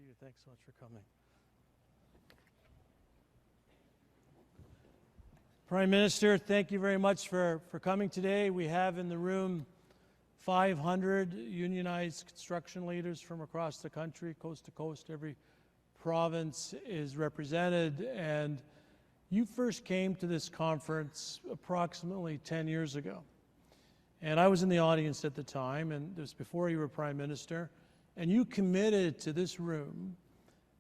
you. Thanks so much for coming. Prime Minister, thank you very much for coming today. We have in the room 500 unionized construction leaders from across the country, coast to coast. Every province is represented, and you first came to this conference approximately 10 years ago. And I was in the audience at the time, and this was before you were Prime Minister, and you committed to this room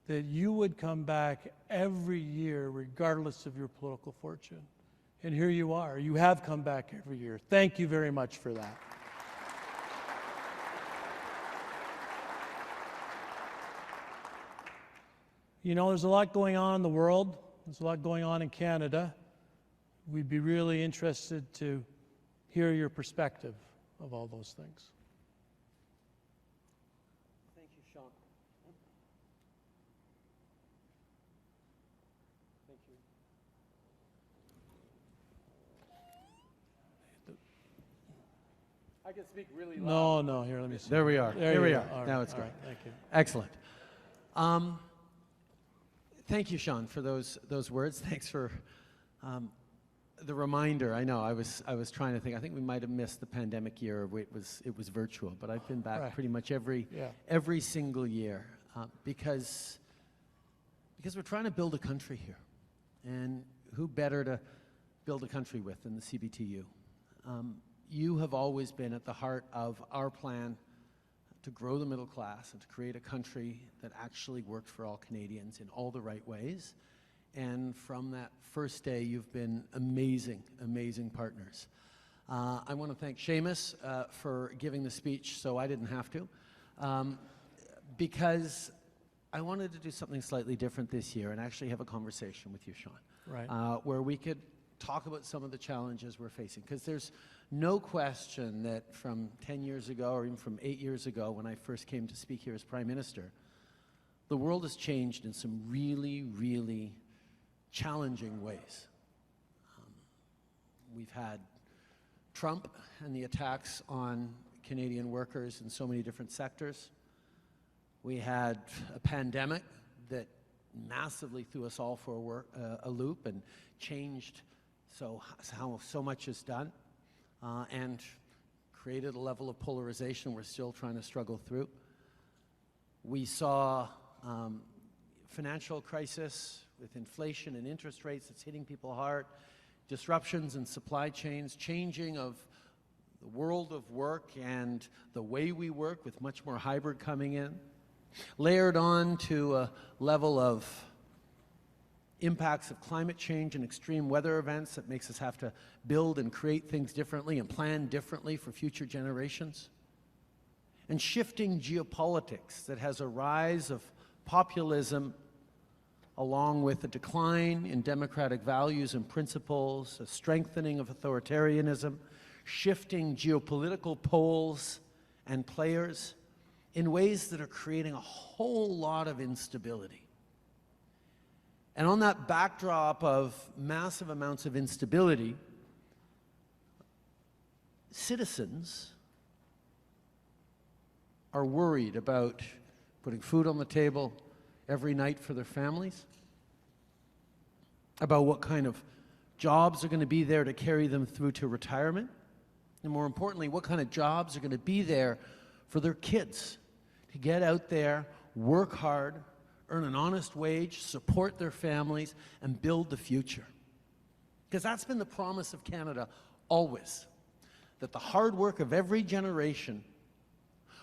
that you would come back every year regardless of your political fortune. And here you are. You have come back every year. Thank you very much for that. You know, there's a lot going on in the world. There's a lot going on in Canada. We'd be really interested to hear your perspective of all those things. Thank you, Sean. Thank you. I can speak really loud. No, here, let me see. There we are. There we you are. All now right, it's good. all right, thank you. Excellent. Thank you, Sean, for those words. Thanks for the reminder. I know I was trying to think. I think we might have missed the pandemic year where it was virtual, but I've been back pretty much every single year because we're trying to build a country here, and who better to build a country with than the CBTU? You have always been at the heart of our plan to grow the middle class and to create a country that actually works for all Canadians in all the right ways. And from that first day, you've been amazing, amazing partners. I want to thank Seamus for giving the speech so I didn't have to, because I wanted to do something slightly different this year and actually have a conversation with you, Sean, Right. where we could talk about some of the challenges we're facing, because there's no question that from 10 years ago or even from 8 years ago when I first came to speak here as Prime Minister, the world has changed in some really, really challenging ways. We've had Trump and the attacks on Canadian workers in so many different sectors. We had a pandemic that massively threw us all for a loop and changed how so much is done, and created a level of polarization we're still trying to struggle through. We saw financial crisis with inflation and interest rates that's hitting people hard, disruptions in supply chains, changing of the world of work and the way we work with much more hybrid coming in, layered on to a level of impacts of climate change and extreme weather events that makes us have to build and create things differently and plan differently for future generations, and shifting geopolitics that has a rise of populism along with a decline in democratic values and principles, a strengthening of authoritarianism, shifting geopolitical poles and players in ways that are creating a whole lot of instability. And on that backdrop of massive amounts of instability, citizens are worried about putting food on the table every night for their families, about what kind of jobs are going to be there to carry them through to retirement, and more importantly, what kind of jobs are going to be there for their kids to get out there, work hard, earn an honest wage, support their families, and build the future. Because that's been the promise of Canada always, that the hard work of every generation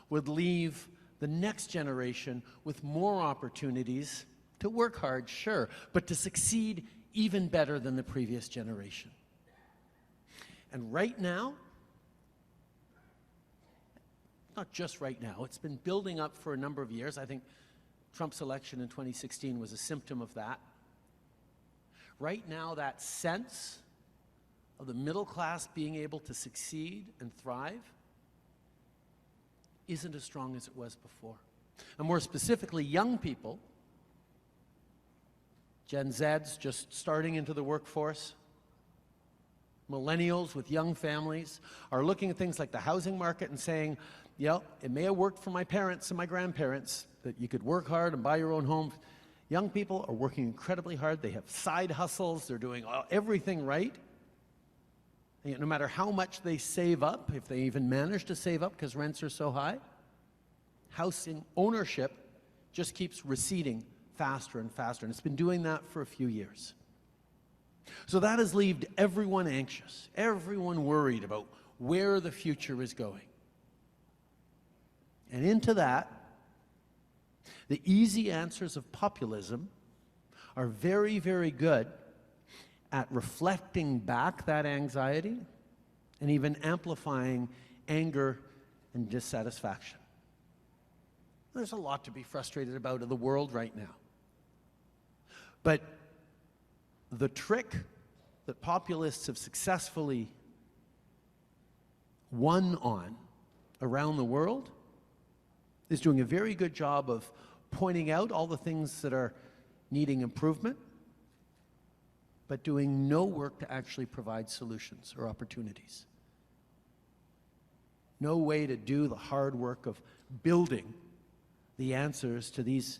would leave the next generation with more opportunities to work hard, sure, but to succeed even better than the previous generation. And right now, not just right now, it's been building up for a number of years. I think Trump's election in 2016 was a symptom of that. Right now, that sense of the middle class being able to succeed and thrive isn't as strong as it was before. And more specifically, young people, Gen Zs just starting into the workforce, millennials with young families are looking at things like the housing market and saying, yeah, it may have worked for my parents and my grandparents that you could work hard and buy your own home. Young people are working incredibly hard. They have side hustles. They're doing everything right. And no matter how much they save up, if they even manage to save up because rents are so high, housing ownership just keeps receding faster and faster. And it's been doing that for a few years. So that has left everyone anxious, everyone worried about where the future is going. And into that, the easy answers of populism are very, very good at reflecting back that anxiety and even amplifying anger and dissatisfaction. There's a lot to be frustrated about in the world right now. But the trick that populists have successfully won on around the world is doing a very good job of pointing out all the things that are needing improvement, but doing no work to actually provide solutions or opportunities. No way to do the hard work of building the answers to these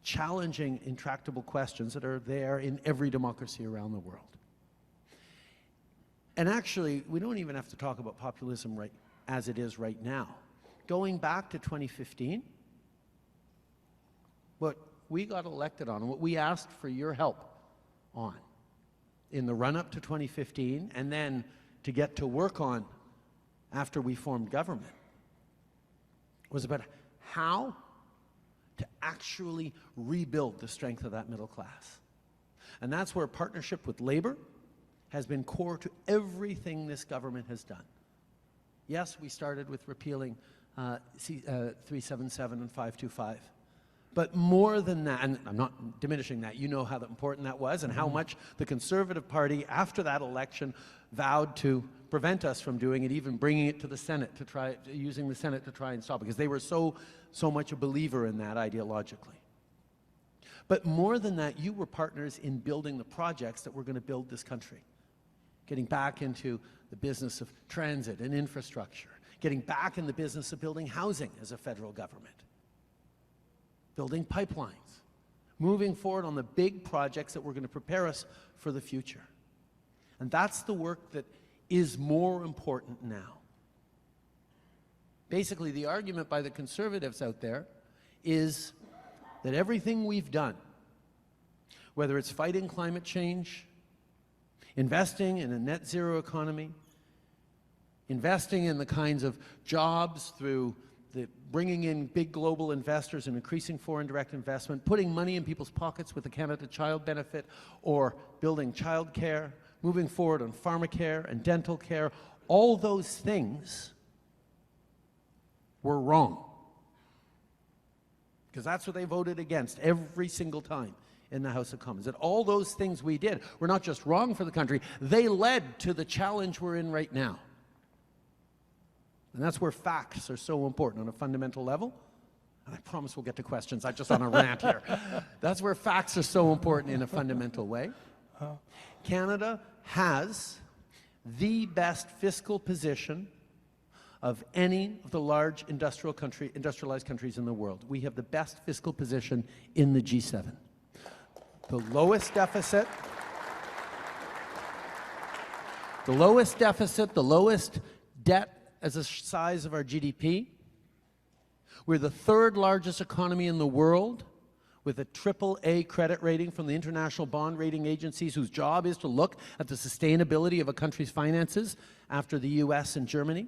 challenging, intractable questions that are there in every democracy around the world. And actually, we don't even have to talk about populism right as it is right now. Going back to 2015, what we got elected on, and what we asked for your help on in the run-up to 2015, and then to get to work on after we formed government, was about how to actually rebuild the strength of that middle class. And that's where partnership with labor has been core to everything this government has done. Yes, we started with repealing 377 and 525. But more than that, and I'm not diminishing that, you know how important that was and how much the Conservative Party, after that election, vowed to prevent us from doing it, even bringing it to the Senate to try, using the Senate to try and stop it, because they were so much a believer in that ideologically. But more than that, you were partners in building the projects that were going to build this country. Getting back into the business of transit and infrastructure, getting back in the business of building housing as a federal government, building pipelines, moving forward on the big projects that were going to prepare us for the future. And that's the work that is more important now. Basically, the argument by the Conservatives out there is that everything we've done, whether it's fighting climate change, investing in a net zero economy, investing in the kinds of jobs through bringing in big global investors and increasing foreign direct investment, putting money in people's pockets with the Canada Child Benefit, or building child care, moving forward on pharmacare and dental care, all those things were wrong. Because that's what they voted against every single time in the House of Commons. That all those things we did were not just wrong for the country, they led to the challenge we're in right now. And that's where facts are so important on a fundamental level. And I promise we'll get to questions. I'm just on a rant here. That's where facts are so important in a fundamental way. Canada has the best fiscal position of any of the large industrialized countries in the world. We have the best fiscal position in the G7. The lowest deficit, the lowest debt as a size of our GDP. We're the third largest economy in the world with a AAA credit rating from the international bond rating agencies, whose job is to look at the sustainability of a country's finances after the US and Germany.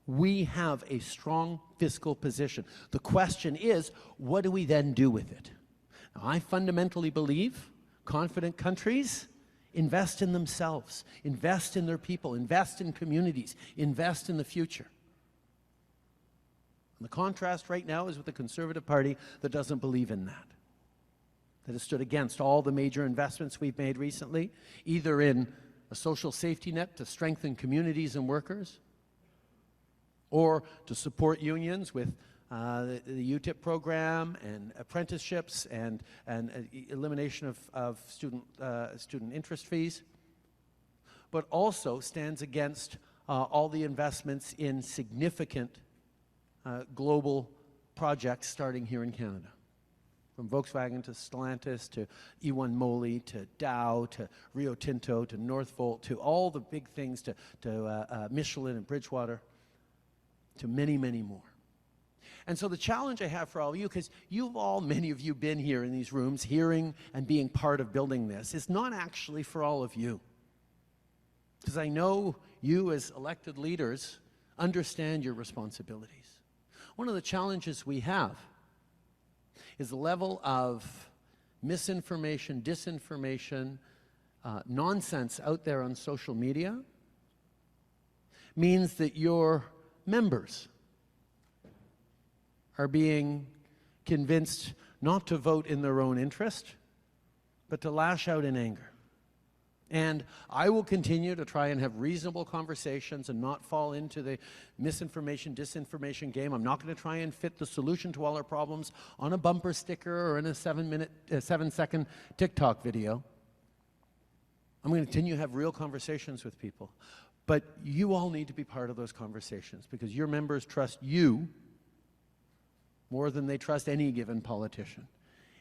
We have a strong fiscal position. The question is, what do we then do with it? Now, I fundamentally believe confident countries invest in themselves, invest in their people, invest in communities, invest in the future. And the contrast right now is with the Conservative Party that doesn't believe in that. That has stood against all the major investments we've made recently, either in a social safety net to strengthen communities and workers, or to support unions with the UTIP program and apprenticeships and elimination of student interest fees, but also stands against all the investments in significant global projects starting here in Canada. From Volkswagen to Stellantis to E1 Moly to Dow to Rio Tinto to Northvolt to all the big things to Michelin and Bridgewater to many, many more. And so the challenge I have for all of you, because many of you been here in these rooms hearing and being part of building this, is not actually for all of you. Because I know you as elected leaders understand your responsibilities. One of the challenges we have is the level of misinformation, disinformation, nonsense out there on social media means that your members are being convinced not to vote in their own interest, but to lash out in anger. And I will continue to try and have reasonable conversations and not fall into the misinformation, disinformation game. I'm not going to try and fit the solution to all our problems on a bumper sticker or in a 7-second TikTok video. I'm going to continue to have real conversations with people. But you all need to be part of those conversations because your members trust you more than they trust any given politician.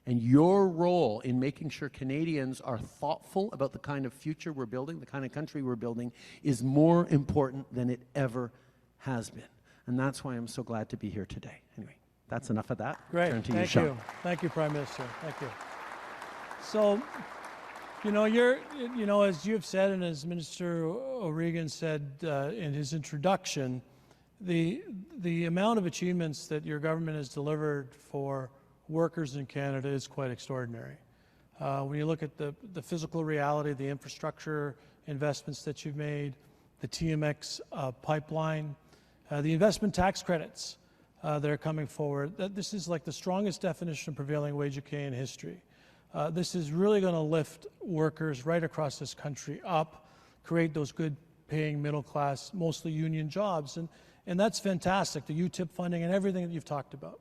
And your role in making sure Canadians are thoughtful about the kind of future we're building, the kind of country we're building, is more important than it ever has been. And that's why I'm so glad to be here today. Anyway, that's enough of that. Great. Turn to Thank Sean. you. Thank you, Prime Minister. Thank you. So, as you've said and as Minister O'Regan said in his introduction, the amount of achievements that your government has delivered for workers in Canada is quite extraordinary. When you look at the physical reality, the infrastructure investments that you've made, the TMX pipeline, the investment tax credits that are coming forward, this is like the strongest definition of prevailing wage UK in history. This is really going to lift workers right across this country up, create those good paying middle class, mostly union jobs. And that's fantastic, the UTIP funding and everything that you've talked about.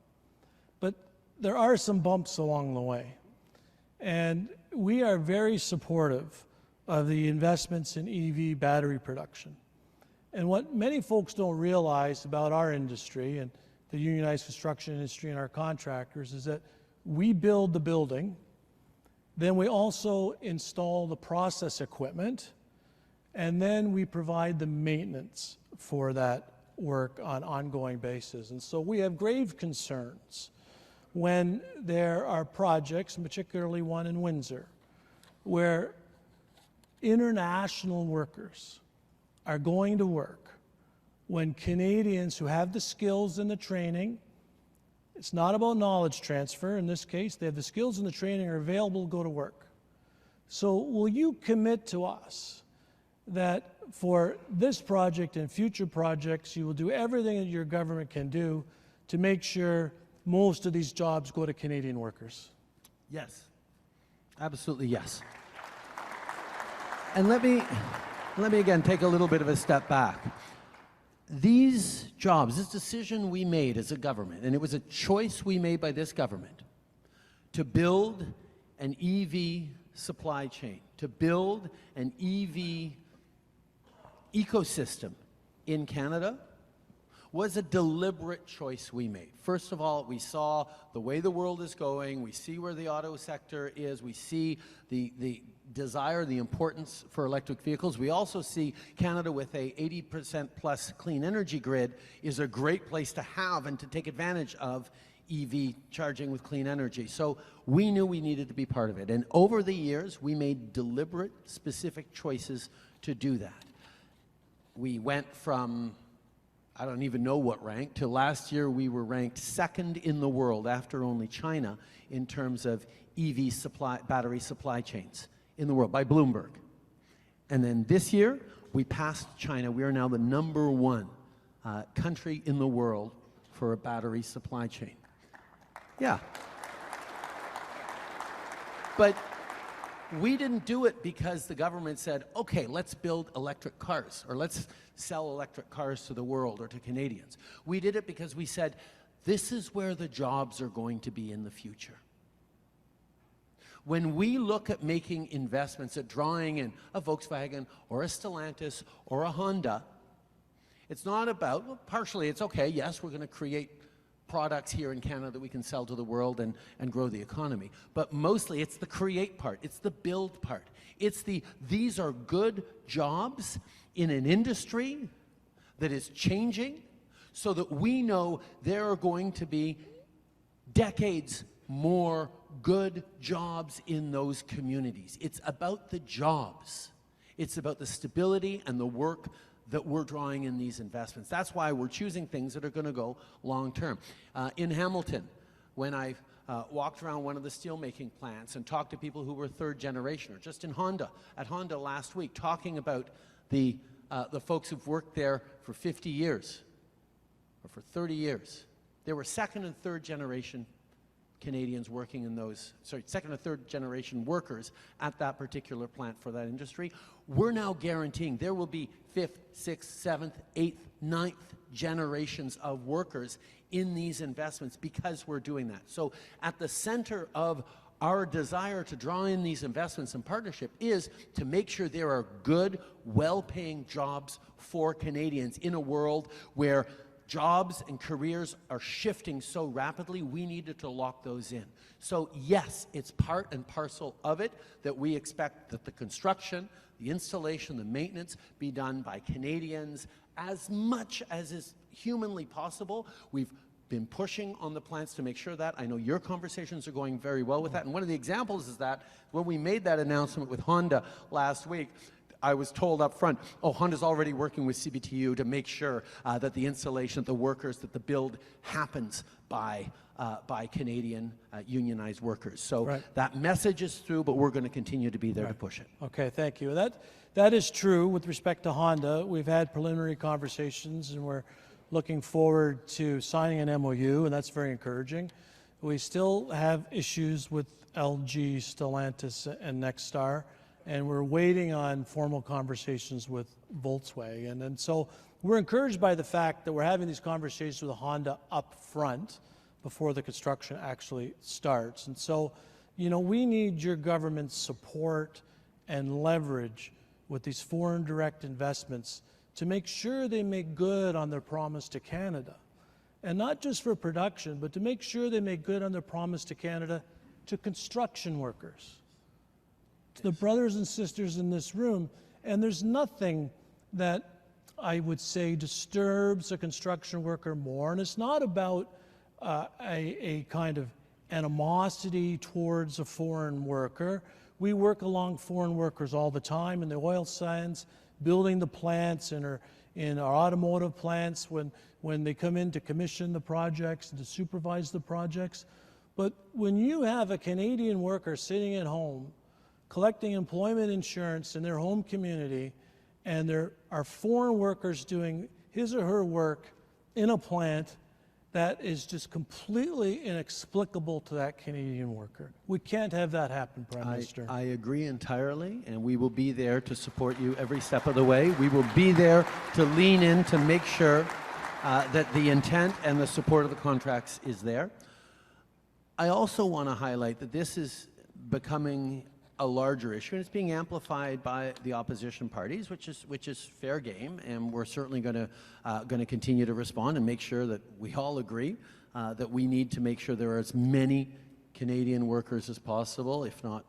But there are some bumps along the way. And we are very supportive of the investments in EV battery production. And what many folks don't realize about our industry and the unionized construction industry and our contractors is that we build the building, then we also install the process equipment, and then we provide the maintenance for that work on an ongoing basis. And so we have grave concerns when there are projects, and particularly one in Windsor, where international workers are going to work when Canadians who have the skills and the training, it's not about knowledge transfer in this case, they have the skills and the training are available to go to work. So will you commit to us that for this project and future projects, you will do everything that your government can do to make sure most of these jobs go to Canadian workers? Yes, absolutely yes. And let me again take a little bit of a step back. These jobs, this decision we made as a government, and it was a choice we made by this government to build an EV supply chain, to build an EV ecosystem in Canada, was a deliberate choice we made. First of all, we saw the way the world is going, we see where the auto sector is, we see the desire, the importance for electric vehicles. We also see Canada with a 80% plus clean energy grid is a great place to have and to take advantage of EV charging with clean energy. So we knew we needed to be part of it. And over the years, we made deliberate, specific choices to do that. We went from, I don't even know what rank, to last year we were ranked second in the world after only China in terms of EV battery supply chains in the world by Bloomberg. And then this year we passed China. We are now the #1 country in the world for a battery supply chain. Yeah. But we didn't do it because the government said, okay, let's build electric cars or let's sell electric cars to the world or to Canadians. We did it because we said, This is where the jobs are going to be in the future. When we look at making investments, at drawing in a Volkswagen or a Stellantis or a Honda, it's not about, well, partially it's okay, yes, we're going to create products here in Canada that we can sell to the world and grow the economy. But mostly it's the create part, it's the build part. It's these are good jobs in an industry that is changing so that we know there are going to be decades more good jobs in those communities. It's about the jobs. It's about the stability and the work that we're drawing in these investments. That's why we're choosing things that are going to go long term. In Hamilton, when I walked around one of the steelmaking plants and talked to people who were third generation, or just in Honda, at Honda last week, talking about the folks who've worked there for 50 years or for 30 years. There were second and third generation Canadians working in those, second or third generation workers at that particular plant for that industry. We're now guaranteeing there will be fifth, sixth, seventh, eighth, ninth generations of workers in these investments because we're doing that. So at the center of our desire to draw in these investments and partnership is to make sure there are good, well-paying jobs for Canadians in a world where jobs and careers are shifting so rapidly, we needed to lock those in. So yes, it's part and parcel of it that we expect that the construction, the installation, the maintenance be done by Canadians as much as is humanly possible. We've been pushing on the plants to make sure that. I know your conversations are going very well with that. And one of the examples is that when we made that announcement with Honda last week, I was told up front, oh, Honda's already working with CBTU to make sure that the installation of the workers, that the build happens by Canadian unionized workers. So that message is through, but we're going to continue to be there to push it. Okay, thank you. That is true with respect to Honda. We've had preliminary conversations, and we're looking forward to signing an MOU, and that's very encouraging. We still have issues with LG, Stellantis, and Nexstar, and we're waiting on formal conversations with Volkswagen. And so we're encouraged by the fact that we're having these conversations with Honda up front before the construction actually starts. And so, you know, we need your government's support and leverage with these foreign direct investments to make sure they make good on their promise to Canada. And not just for production, but to make sure they make good on their promise to Canada to construction workers, to the brothers and sisters in this room. And there's nothing that I would say disturbs a construction worker more. And it's not about a kind of animosity towards a foreign worker. We work along foreign workers all the time in the oil sands, building the plants, in our automotive plants, when they come in to commission the projects and to supervise the projects. But when you have a Canadian worker sitting at home collecting employment insurance in their home community, and there are foreign workers doing his or her work in a plant, that is just completely inexplicable to that Canadian worker. We can't have that happen, Prime Minister. I agree entirely, and we will be there to support you every step of the way. We will be there to lean in to make sure that the intent and the support of the contracts is there. I also want to highlight that this is becoming a larger issue, and it's being amplified by the opposition parties, which is fair game, and we're certainly going to continue to respond and make sure that we all agree that we need to make sure there are as many Canadian workers as possible, if not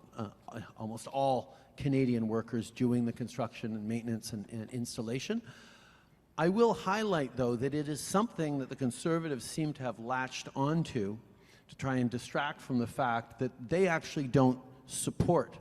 almost all Canadian workers doing the construction and maintenance and installation. I will highlight, though, that it is something that the Conservatives seem to have latched onto to try and distract from the fact that they actually don't support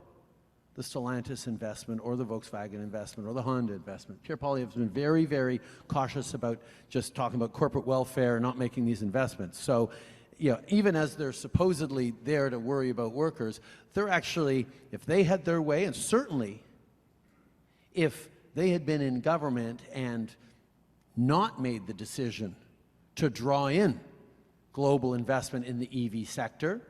the Stellantis investment or the Volkswagen investment or the Honda investment. Pierre Poilievre has been very, very cautious about just talking about corporate welfare and not making these investments. So, you know, even as they're supposedly there to worry about workers, they're actually, if they had their way, and certainly if they had been in government and not made the decision to draw in global investment in the EV sector,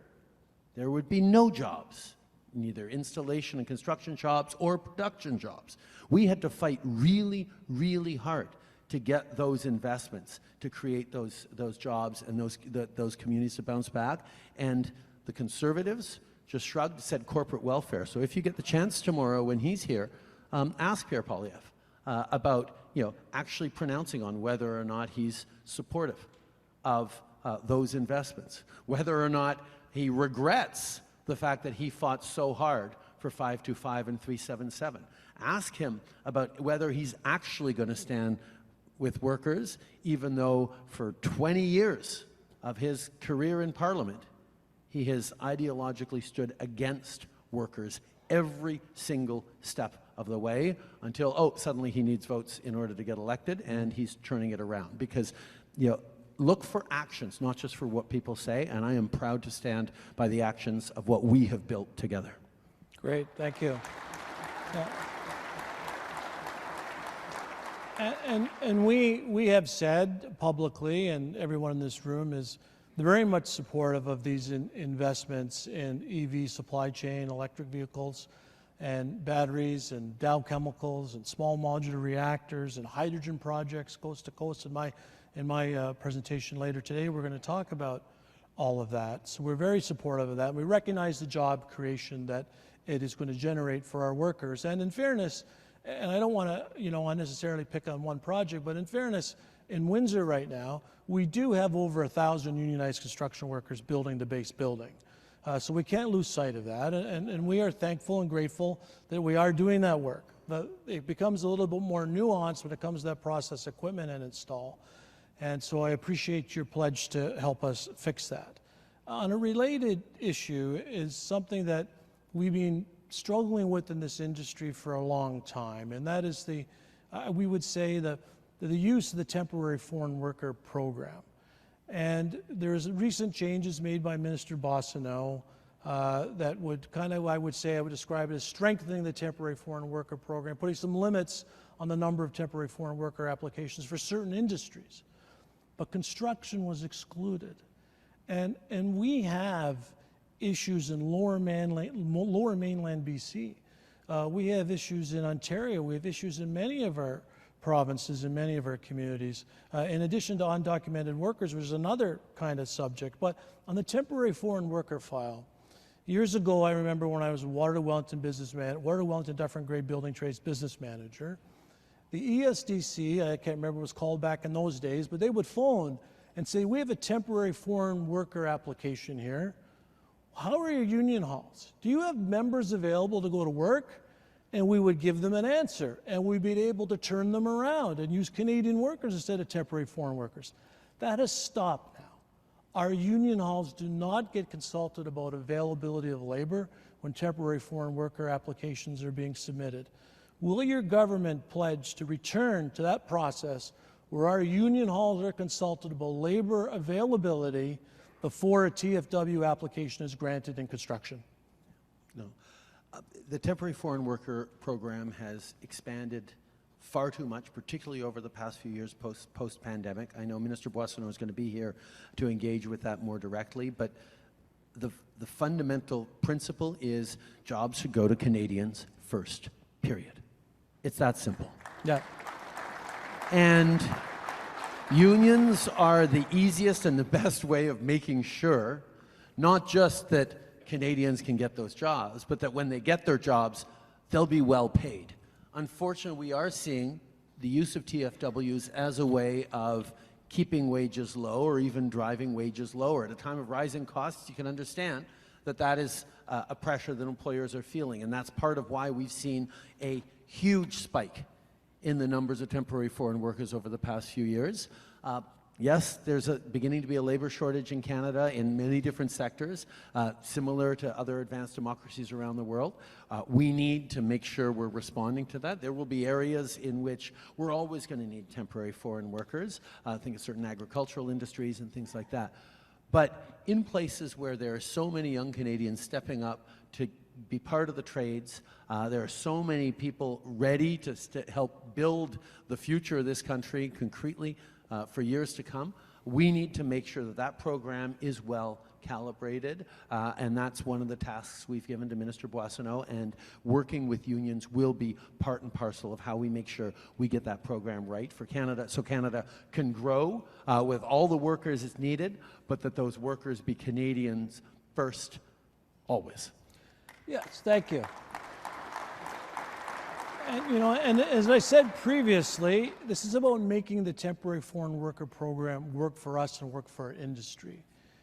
there would be no jobs, neither installation and construction jobs or production jobs. We had to fight really, really hard to get those investments, to create those jobs and those communities to bounce back. And the Conservatives just shrugged, said corporate welfare. So if you get the chance tomorrow when he's here, ask Pierre Poilievre about actually pronouncing on whether or not he's supportive of those investments, whether or not he regrets the fact that he fought so hard for 525 and 377. Ask him about whether he's actually going to stand with workers, even though for 20 years of his career in Parliament, he has ideologically stood against workers every single step of the way until, suddenly he needs votes in order to get elected, and he's turning it around. Because, look for actions, not just for what people say, and I am proud to stand by the actions of what we have built together. Great, thank you. And we have said publicly, and everyone in this room is very much supportive of these investments in EV supply chain, electric vehicles, and batteries, and Dow Chemicals, and small modular reactors, and hydrogen projects coast to coast. In my presentation later today, we're going to talk about all of that. So we're very supportive of that. We recognize the job creation that it is going to generate for our workers. And in fairness, and I don't want to, unnecessarily pick on one project, but in fairness, in Windsor right now, we do have over 1,000 unionized construction workers building the base building. So we can't lose sight of that, and we are thankful and grateful that we are doing that work. But it becomes a little bit more nuanced when it comes to that process equipment and install. And so I appreciate your pledge to help us fix that. On a related issue is something that we've been struggling with in this industry for a long time, and that is we would say the use of the temporary foreign worker program. And there's recent changes made by Minister Boissonnault that would I would describe it as strengthening the temporary foreign worker program, putting some limits on the number of temporary foreign worker applications for certain industries. But construction was excluded. And we have issues in lower mainland BC. We have issues in Ontario. We have issues in many of our provinces and many of our communities, in addition to undocumented workers, which is another kind of subject. But on the temporary foreign worker file, years ago, I remember when I was a Waterloo Wellington Dufferin Gray Building Trades business manager, the ESDC, I can't remember what it was called back in those days, but they would phone and say, we have a temporary foreign worker application here. How are your union halls? Do you have members available to go to work? And we would give them an answer, and we'd be able to turn them around and use Canadian workers instead of temporary foreign workers. That has stopped now. Our union halls do not get consulted about availability of labor when temporary foreign worker applications are being submitted. Will your government pledge to return to that process where our union halls are consulted about labor availability before a TFW application is granted in construction? No. The temporary foreign worker program has expanded far too much, particularly over the past few years post-pandemic. I know Minister Boissonnault is going to be here to engage with that more directly, but the fundamental principle is jobs should go to Canadians first, period. It's that simple. Yeah. And unions are the easiest and the best way of making sure, not just that Canadians can get those jobs, but that when they get their jobs, they'll be well paid. Unfortunately, we are seeing the use of TFWs as a way of keeping wages low or even driving wages lower. At a time of rising costs, you can understand that that is a pressure that employers are feeling, and that's part of why we've seen a huge spike in the numbers of temporary foreign workers over the past few years. Yes, there's beginning to be a labor shortage in Canada in many different sectors, similar to other advanced democracies around the world. We need to make sure we're responding to that. There will be areas in which we're always going to need temporary foreign workers. Think of certain agricultural industries and things like that. But in places where there are so many young Canadians stepping up to be part of the trades, there are so many people ready to help build the future of this country concretely for years to come. We need to make sure that that program is well calibrated, and that's one of the tasks we've given to Minister Boissonnault, and working with unions will be part and parcel of how we make sure we get that program right for Canada, so Canada can grow with all the workers it's needed, but that those workers be Canadians first, always. Yes, thank you. And, you know, and as I said previously, this is about making the temporary foreign worker program work for us and work for our industry.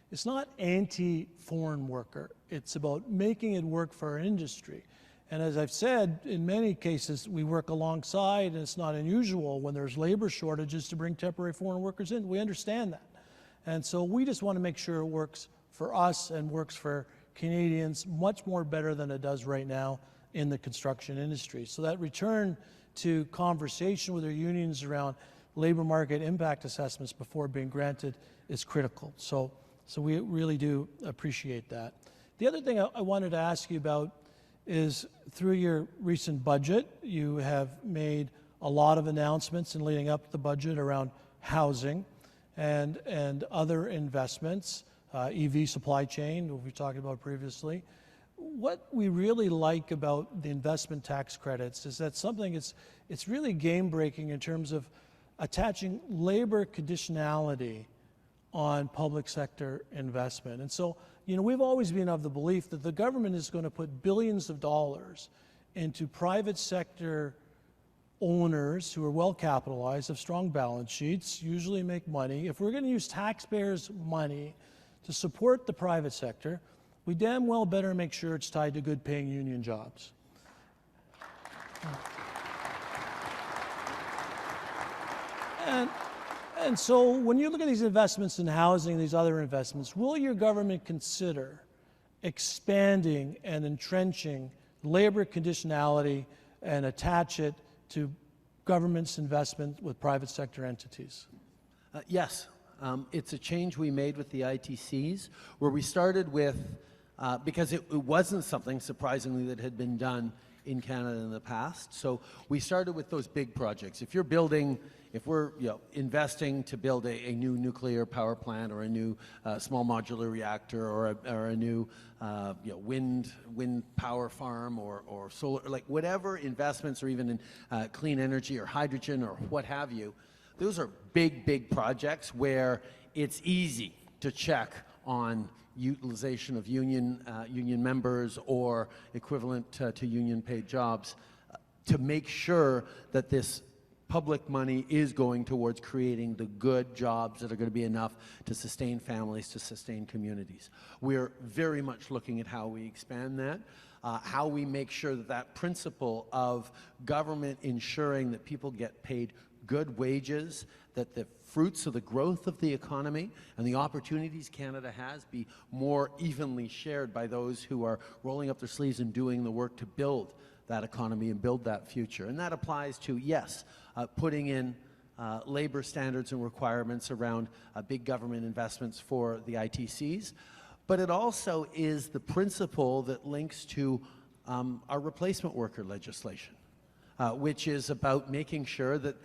It's not anti-foreign worker. It's about making it work for our industry. And as I've said, in many cases, we work alongside, and it's not unusual when there's labor shortages to bring temporary foreign workers in. We understand that. And so we just want to make sure it works for us and works for Canadians much more better than it does right now in the construction industry. So that return to conversation with our unions around labor market impact assessments before being granted is critical. So we really do appreciate that. The other thing I wanted to ask you about is through your recent budget, you have made a lot of announcements in leading up to the budget around housing and other investments, EV supply chain, what we talked about previously. What we really like about the investment tax credits is that it's really game-breaking in terms of attaching labor conditionality on public sector investment. And so, you know, we've always been of the belief that the government is going to put billions of dollars into private sector owners who are well capitalized, have strong balance sheets, usually make money. If we're going to use taxpayers' money to support the private sector, we damn well better make sure it's tied to good paying union jobs. And so when you look at these investments in housing, these other investments, will your government consider expanding and entrenching labor conditionality and attach it to government's investment with private sector entities? Yes. It's a change we made with the ITCs, where we started with, because it wasn't something, surprisingly, that had been done in Canada in the past. So we started with those big projects. If we're investing to build a new nuclear power plant or a new small modular reactor or a new wind power farm or solar, like whatever investments, or even in clean energy or hydrogen or what have you, those are big projects where it's easy to check on utilization of union members or equivalent to union paid jobs to make sure that this public money is going towards creating the good jobs that are going to be enough to sustain families, to sustain communities. We're very much looking at how we expand that, how we make sure that that principle of government ensuring that people get paid good wages, that the fruits of the growth of the economy and the opportunities Canada has be more evenly shared by those who are rolling up their sleeves and doing the work to build that economy and build that future. And that applies to, yes, putting in labor standards and requirements around big government investments for the ITCs, but it also is the principle that links to our replacement worker legislation, which is about making sure that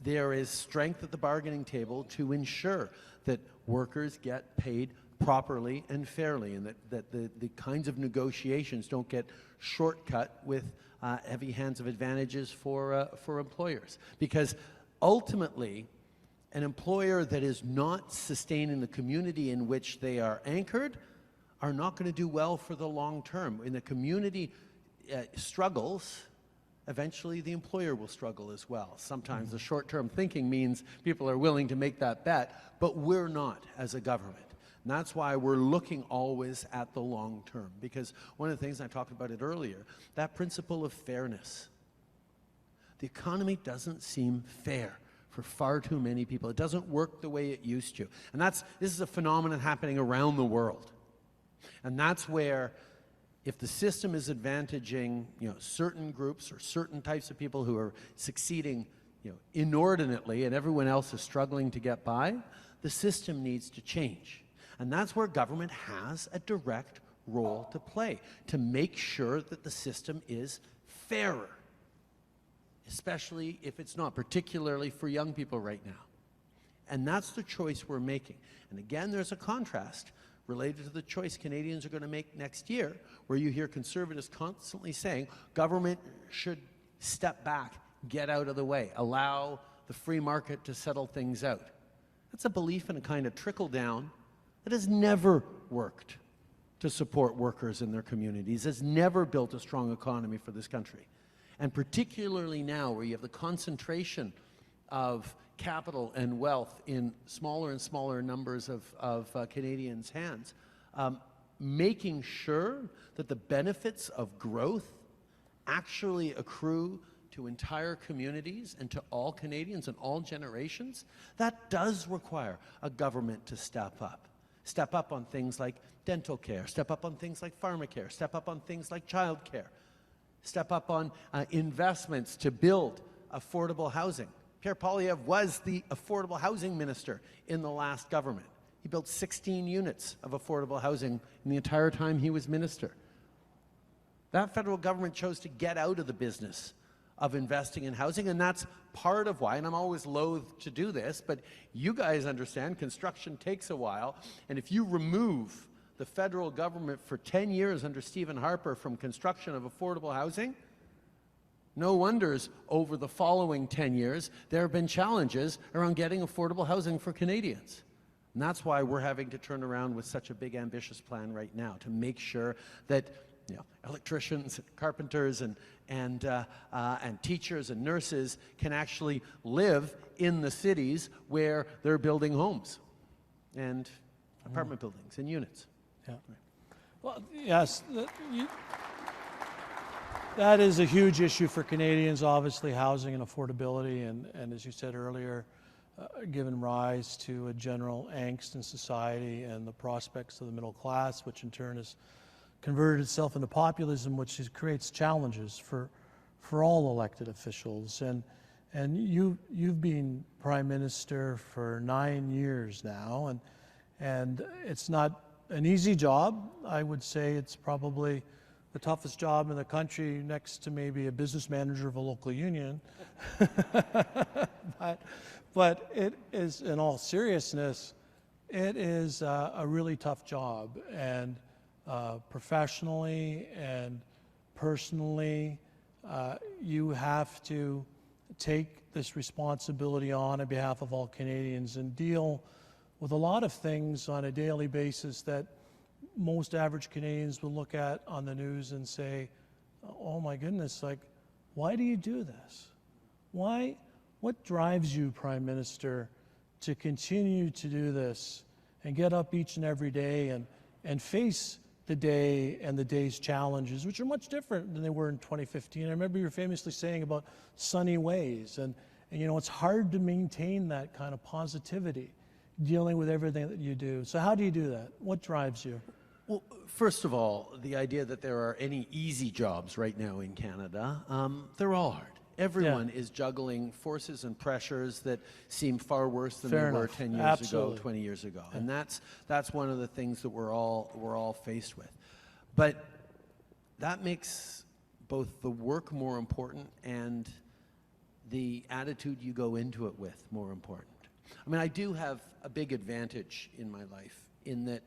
there is strength at the bargaining table to ensure that workers get paid properly and fairly, and that the kinds of negotiations don't get shortcut with heavy hands of advantages for employers. Because ultimately, an employer that is not sustaining the community in which they are anchored are not going to do well for the long term. When the community struggles, eventually the employer will struggle as well. Sometimes the short-term thinking means people are willing to make that bet, but we're not as a government. And that's why we're looking always at the long term, because one of the things, I talked about it earlier, that principle of fairness. The economy doesn't seem fair for far too many people. It doesn't work the way it used to. And this is a phenomenon happening around the world. And that's where, if the system is advantaging, certain groups or certain types of people who are succeeding, inordinately, and everyone else is struggling to get by, the system needs to change. And that's where government has a direct role to play, to make sure that the system is fairer, especially if it's not, particularly for young people right now. And that's the choice we're making. And again, there's a contrast related to the choice Canadians are going to make next year, where you hear Conservatives constantly saying government should step back, get out of the way, allow the free market to settle things out. That's a belief in a kind of trickle-down that has never worked to support workers in their communities, has never built a strong economy for this country. And particularly now, where you have the concentration of capital and wealth in smaller and smaller numbers of Canadians' hands, making sure that the benefits of growth actually accrue to entire communities and to all Canadians and all generations, that does require a government to step up. Step up on things like dental care, step up on things like pharmacare, step up on things like childcare, step up on investments to build affordable housing. Pierre Poilievre was the affordable housing minister in the last government. He built 16 units of affordable housing in the entire time he was minister. That federal government chose to get out of the business of investing in housing, and that's part of why, and I'm always loath to do this, but you guys understand construction takes a while, and if you remove the federal government for 10 years under Stephen Harper from construction of affordable housing, no wonders over the following 10 years there have been challenges around getting affordable housing for Canadians. And that's why we're having to turn around with such a big ambitious plan right now to make sure that electricians, carpenters, and teachers and nurses can actually live in the cities where they're building homes and apartment buildings and units. Yeah. Well, yes, that is a huge issue for Canadians, obviously, housing and affordability, and as you said earlier, given rise to a general angst in society and the prospects of the middle class, which in turn has converted itself into populism, which creates challenges for all elected officials. And you've been Prime Minister for 9 years now, and it's not an easy job. I would say it's probably the toughest job in the country, next to maybe a business manager of a local union. But it is, in all seriousness, it is a really tough job, and professionally and personally, you have to take this responsibility on behalf of all Canadians and deal with a lot of things on a daily basis that most average Canadians will look at on the news and say, oh my goodness, like, why do you do this? Why? What drives you, Prime Minister, to continue to do this and get up each and every day and face the day and the day's challenges, which are much different than they were in 2015. I remember you were famously saying about sunny ways, and you know, it's hard to maintain that kind of positivity dealing with everything that you do. So how do you do that? What drives you? Well, first of all, the idea that there are any easy jobs right now in Canada, they're all hard. Everyone is juggling forces and pressures that seem far worse than they were 10 years ago, 20 years ago. Yeah. And that's one of the things that we're all faced with. But that makes both the work more important and the attitude you go into it with more important. I mean, I do have a big advantage in my life in that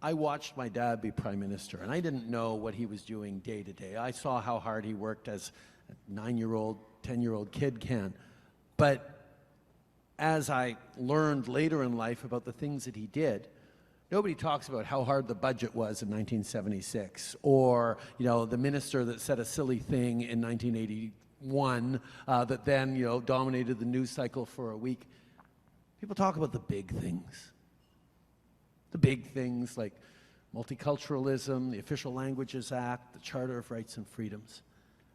I watched my dad be Prime Minister, and I didn't know what he was doing day to day. I saw how hard he worked as a 9-year-old, 10-year-old kid can. But as I learned later in life about the things that he did, nobody talks about how hard the budget was in 1976, or the minister that said a silly thing in 1981 that then dominated the news cycle for a week. People talk about the big things. The big things like multiculturalism, the Official Languages Act, the Charter of Rights and Freedoms.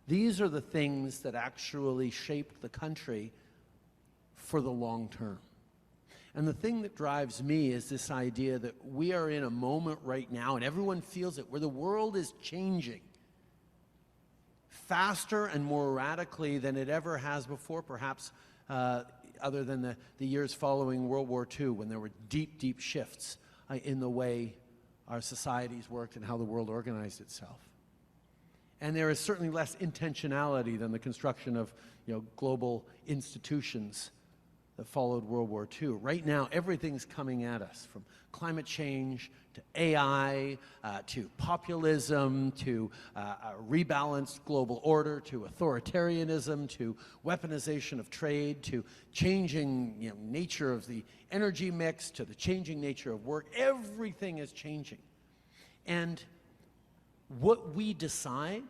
These are the things that actually shaped the country for the long term. And the thing that drives me is this idea that we are in a moment right now, and everyone feels it, where the world is changing faster and more radically than it ever has before, perhaps other than the years following World War II, when there were deep, deep shifts in the way our societies worked and how the world organized itself. And there is certainly less intentionality than the construction of global institutions that followed World War II. Right now, everything's coming at us, from climate change to AI, to populism, to a rebalanced global order, to authoritarianism, to weaponization of trade, to changing nature of the energy mix, to the changing nature of work. Everything is changing. And what we decide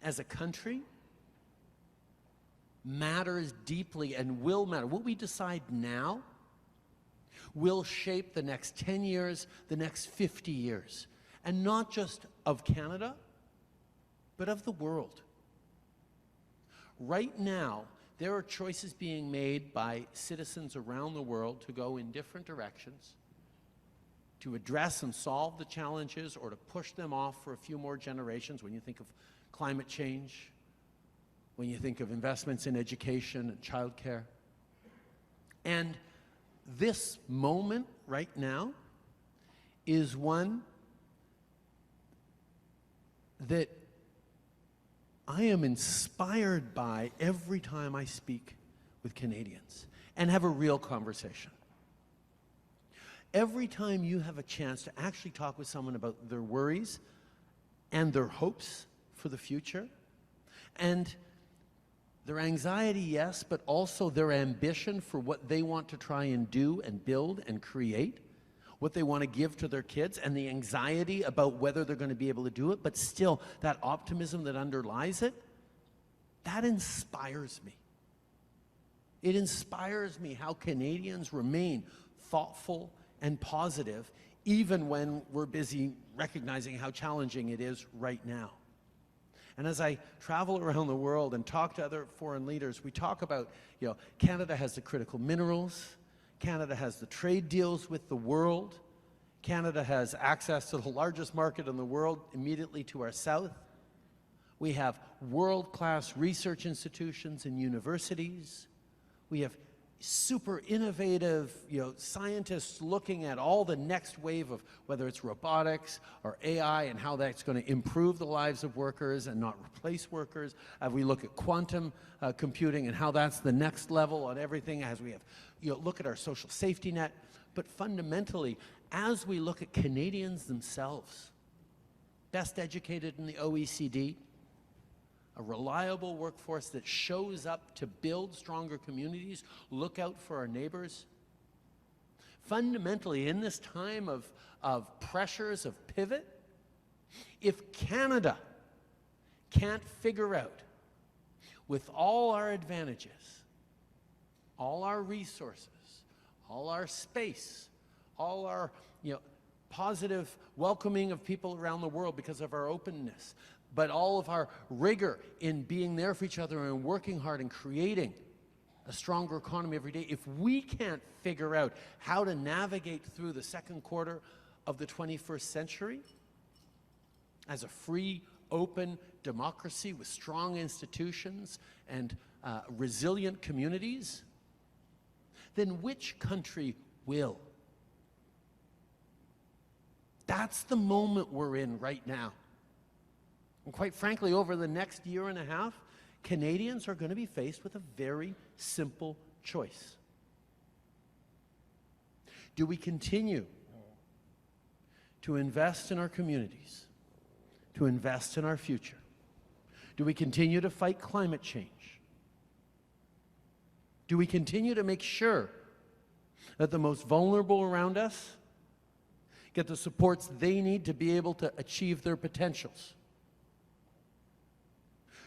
as a country matters deeply and will matter. What we decide now will shape the next 10 years, the next 50 years. And not just of Canada, but of the world. Right now, there are choices being made by citizens around the world to go in different directions, to address and solve the challenges or to push them off for a few more generations. When you think of climate change, when you think of investments in education and childcare. And this moment right now is one that I am inspired by every time I speak with Canadians and have a real conversation. Every time you have a chance to actually talk with someone about their worries and their hopes for the future, and their anxiety, yes, but also their ambition for what they want to try and do and build and create, what they want to give to their kids, and the anxiety about whether they're going to be able to do it, but still that optimism that underlies it, that inspires me. It inspires me how Canadians remain thoughtful and positive, even when we're busy recognizing how challenging it is right now. And as I travel around the world and talk to other foreign leaders, we talk about, Canada has the critical minerals, Canada has the trade deals with the world, Canada has access to the largest market in the world immediately to our south. We have world-class research institutions and universities. We have super innovative, scientists looking at all the next wave of whether it's robotics or AI and how that's going to improve the lives of workers and not replace workers. As we look at quantum computing and how that's the next level on everything, as we have, look at our social safety net. But fundamentally, as we look at Canadians themselves, best educated in the OECD, a reliable workforce that shows up to build stronger communities, look out for our neighbors. Fundamentally, in this time of pressures, of pivot, if Canada can't figure out, with all our advantages, all our resources, all our space, all our positive welcoming of people around the world because of our openness, but all of our rigor in being there for each other and working hard and creating a stronger economy every day, if we can't figure out how to navigate through the second quarter of the 21st century as a free, open democracy with strong institutions and resilient communities, then which country will? That's the moment we're in right now. And quite frankly, over the next year and a half, Canadians are going to be faced with a very simple choice. Do we continue to invest in our communities, to invest in our future? Do we continue to fight climate change? Do we continue to make sure that the most vulnerable around us get the supports they need to be able to achieve their potentials?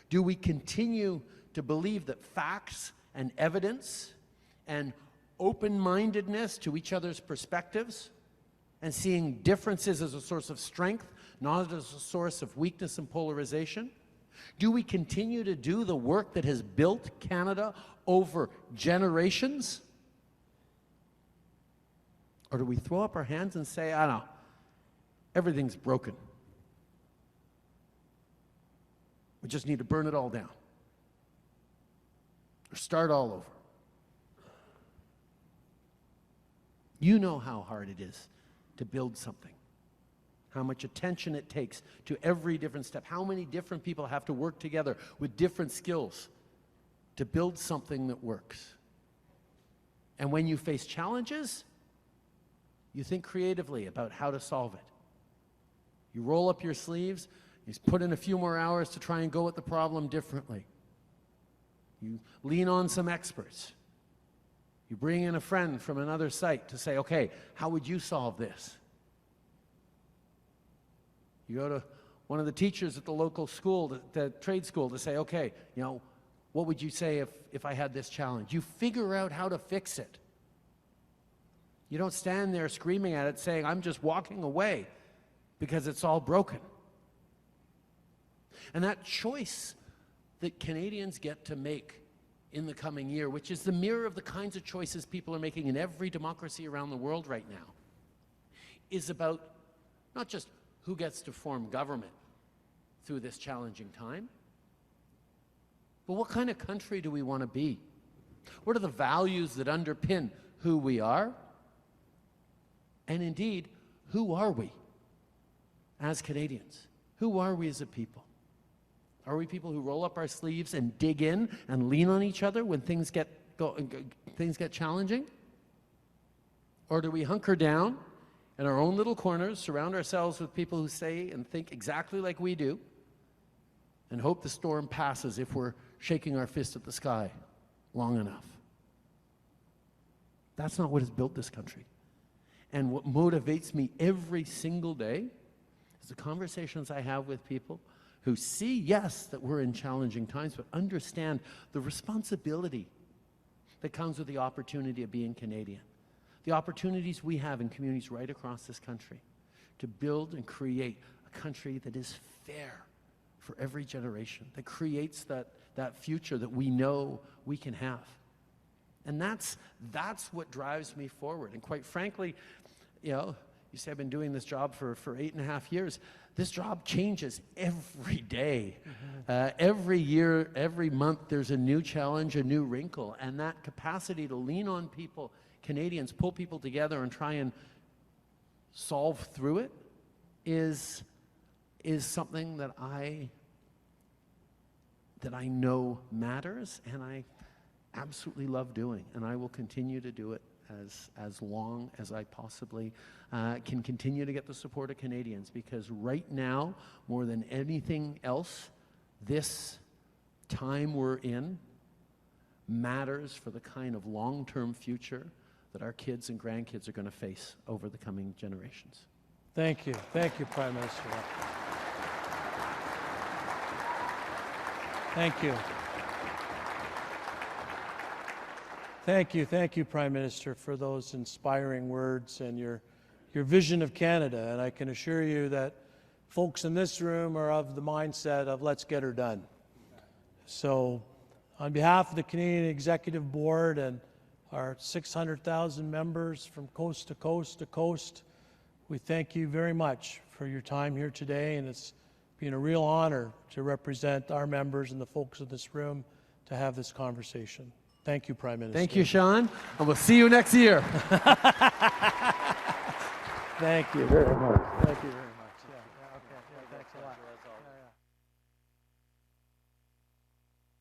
Do we continue to believe that facts and evidence and open-mindedness to each other's perspectives and seeing differences as a source of strength, not as a source of weakness and polarization? Do we continue to do the work that has built Canada over generations? Or do we throw up our hands and say, I don't know, everything's broken. We just need to burn it all down or start all over. You know how hard it is to build something, how much attention it takes to every different step, how many different people have to work together with different skills to build something that works. And when you face challenges, you think creatively about how to solve it. You roll up your sleeves, you put in a few more hours to try and go at the problem differently. You lean on some experts. You bring in a friend from another site to say, okay, how would you solve this? You go to one of the teachers at the local school, the trade school, to say, okay, you know, what would you say if I had this challenge? You figure out how to fix it. You don't stand there screaming at it saying, I'm just walking away because it's all broken. And that choice that Canadians get to make in the coming year, which is the mirror of the kinds of choices people are making in every democracy around the world right now, is about not just who gets to form government through this challenging time, but what kind of country do we want to be? What are the values that underpin who we are? And indeed, who are we as Canadians? Who are we as a people? Are we people who roll up our sleeves and dig in and lean on each other when things get challenging? Or do we hunker down in our own little corners, surround ourselves with people who say and think exactly like we do, and hope the storm passes if we're shaking our fist at the sky long enough? That's not what has built this country. And what motivates me every single day is the conversations I have with people who see, yes, that we're in challenging times, but understand the responsibility that comes with the opportunity of being Canadian. The opportunities we have in communities right across this country to build and create a country that is fair for every generation, that creates that future that we know we can have. And that's what drives me forward. And quite frankly, you know, you say I've been doing this job for 8.5 years. This job changes every day. Every year, every month, there's a new challenge, a new wrinkle. And that capacity to lean on people, Canadians, pull people together and try and solve through it is something that I know matters, and I absolutely love doing. And I will continue to do it as long as I possibly can continue to get the support of Canadians, because right now, more than anything else, this time we're in matters for the kind of long-term future that our kids and grandkids are going to face over the coming generations. Thank you. Thank you, Prime Minister. Thank you. Thank you, Prime Minister, for those inspiring words and your vision of Canada. And I can assure you that folks in this room are of the mindset of let's get her done. So on behalf of the Canadian Executive Board and our 600,000 members from coast to coast to coast, we thank you very much for your time here today, and it's been a real honor to represent our members and the folks in this room to have this conversation. Thank you, Prime Minister. Thank you, Sean, and we'll see you next year. Thank you very much. Thank you very much.